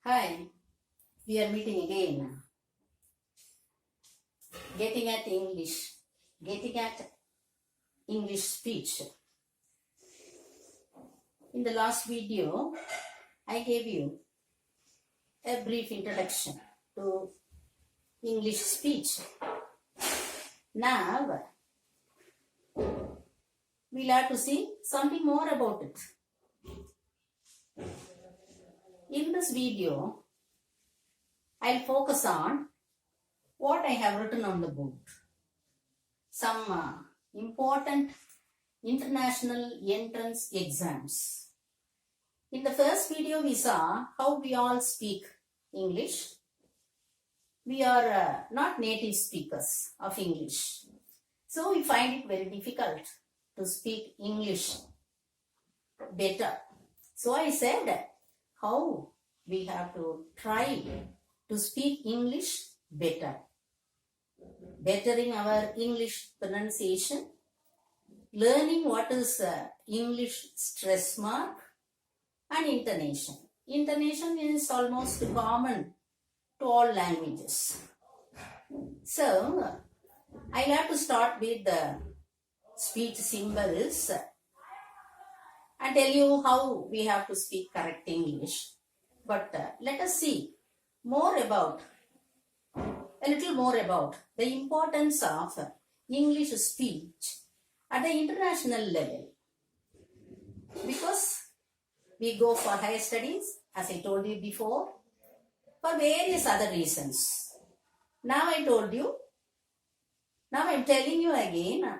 Hi, we are meeting again. Getting at English, getting at English speech. In the last video, I gave you a brief introduction to English speech. Now, we'll have to see something more about it. In this video, I'll focus on what I have written on the book. Some important international entrance exams. In the first video, we saw how we all speak English. We are not native speakers of English. So we find it very difficult to speak English better. So I said how we have to try to speak English better. Bettering our English pronunciation, learning what is English stress mark and intonation. Intonation is almost common to all languages. So, I'll have to start with the speech symbols and tell you how we have to speak correct English. But let us see a little more about the importance of English speech at the international level. Because we go for higher studies, as I told you before, for various other reasons. Now I'm telling you again,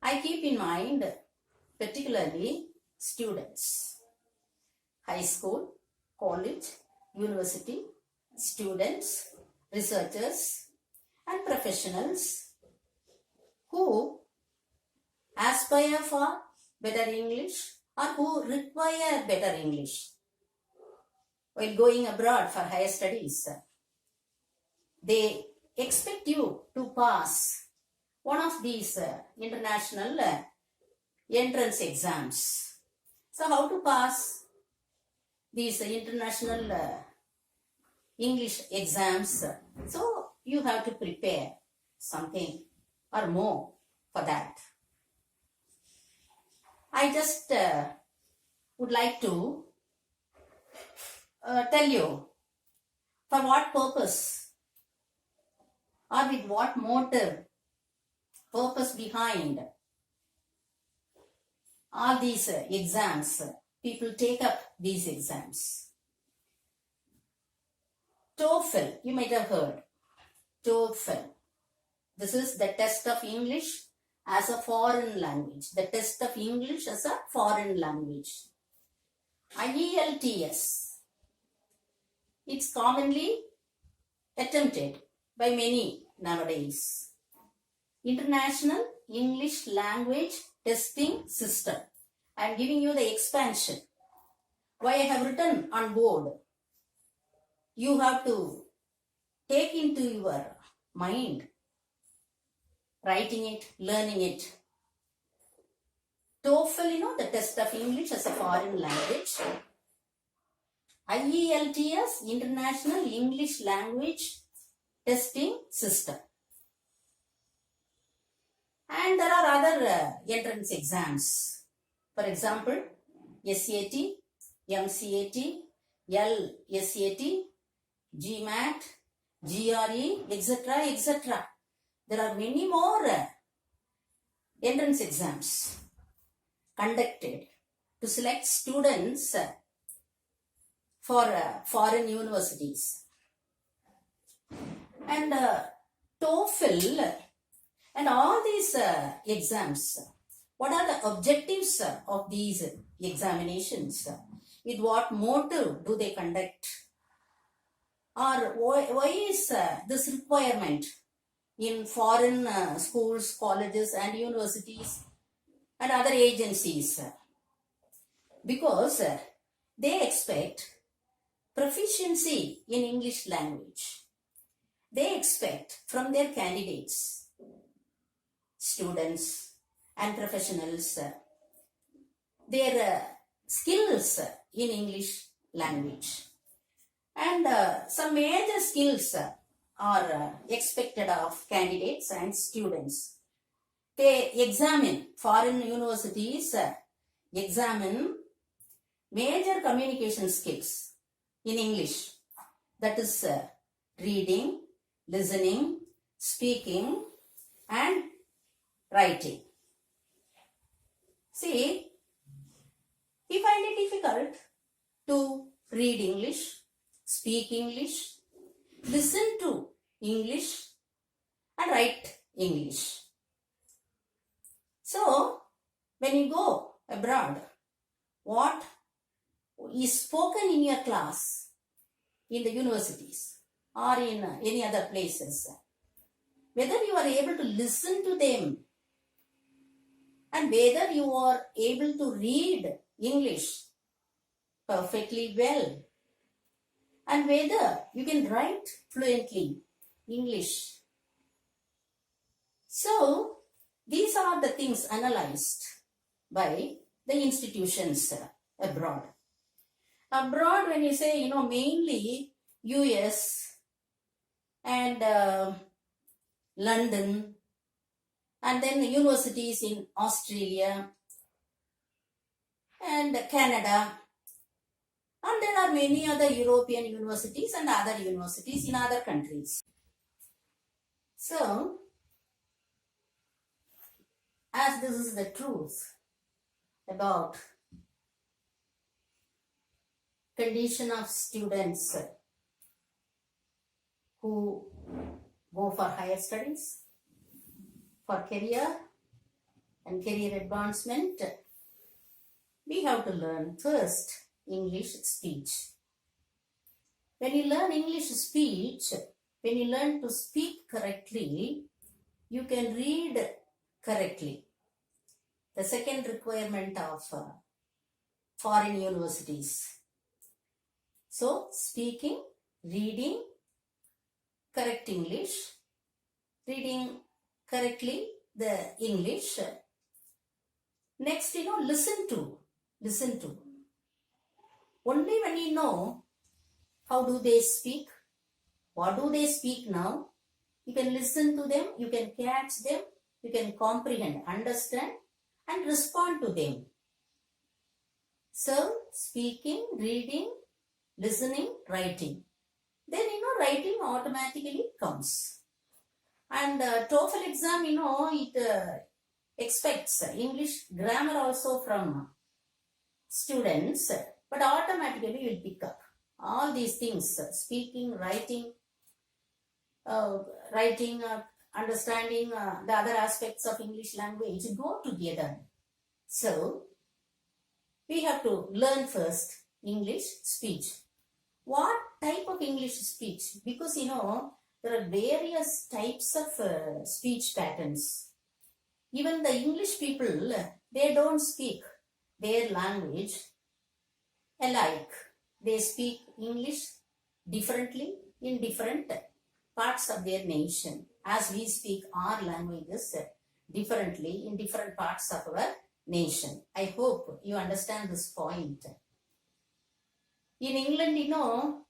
I keep in mind particularly students, high school, college, university, students, researchers and professionals who aspire for better English or who require better English while going abroad for higher studies. They expect you to pass one of these international entrance exams. So how to pass these international English exams? So you have to prepare something or more for that. I just would like to tell you for what purpose or with what purpose behind all these exams. People take up these exams. TOEFL, you might have heard. TOEFL. This is the test of English as a foreign language. The test of English as a foreign language. IELTS. It's commonly attempted by many nowadays. International English Language Testing System. I am giving you the expansion. Why I have written on board. You have to take into your mind, writing it, learning it. TOEFL, the test of English as a foreign language. IELTS, International English Language Testing System. And there are other entrance exams. For example, SAT, MCAT, LSAT, GMAT, GRE, etc., etc. There are many more entrance exams conducted to select students for foreign universities. And TOEFL and all these exams, what are the objectives of these examinations? With what motive do they conduct? Or why is this requirement in foreign schools, colleges and universities and other agencies? Because they expect proficiency in English language. They expect from their candidates, students and professionals, their skills in English language. And some major skills are expected of candidates and students. They examine, foreign universities examine major communication skills in English. That is reading, listening, speaking and writing. See, we find it difficult to read English, speak English, listen to English and write English. So, when you go abroad, what is spoken in your class, in the universities or in any other places, whether you are able to listen to them and whether you are able to read English perfectly well and whether you can write fluently English. So, these are the things analyzed by the institutions abroad. Abroad, when you say, mainly US and London, and then the universities in Australia and Canada, and there are many other European universities and other universities in other countries. So, as this is the truth about condition of students who go for higher studies, for career and career advancement, we have to learn first English speech. When you learn English speech, when you learn to speak correctly, you can read correctly. The second requirement of foreign universities. So, speaking, reading, correct English, reading correctly the English. Next, listen to. Only when you know how do they speak, what do they speak now, you can listen to them, you can catch them, you can comprehend, understand and respond to them. So, speaking, reading, listening, writing. Then, writing automatically comes. And TOEFL exam, it expects English grammar also from students, but automatically you will pick up all these things, speaking, writing, understanding the other aspects of English language go together. So, we have to learn first English speech. What type of English speech? Because, there are various types of speech patterns. Even the English people, they don't speak their language alike. They speak English differently in different parts of their nation, as we speak our languages differently in different parts of our nation. I hope you understand this point. In England,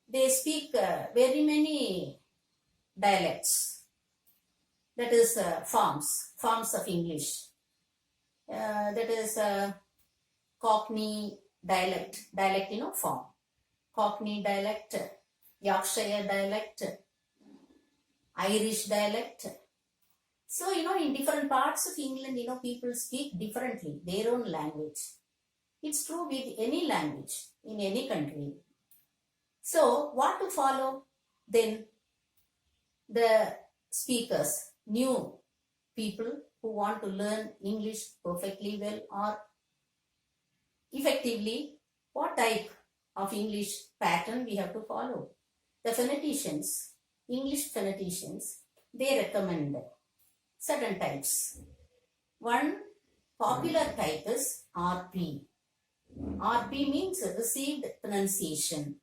they speak very many dialects. That is forms of English. That is Cockney dialect, form. Cockney dialect, Yorkshire dialect, Irish dialect. So, in different parts of England, people speak differently, their own language. It's true with any language in any country. So, what to follow? Then, the speakers, new people who want to learn English perfectly well or effectively, what type of English pattern we have to follow? The phoneticians, English phoneticians, they recommend certain types. One popular type is RP. RP means received pronunciation.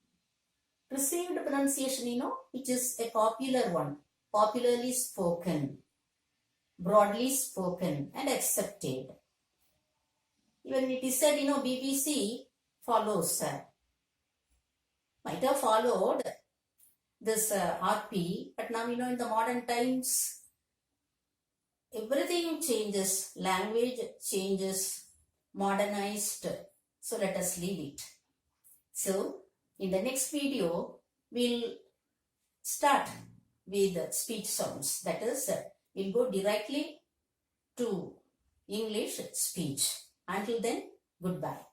Received pronunciation, which is a popular one, popularly spoken, broadly spoken and accepted. Even it is said, BBC follows might have followed this RP, but now in the modern times, everything changes, language changes, modernized. So let us leave it. So in the next video, we'll start with speech sounds. That is, we'll go directly to English speech. Until then, goodbye.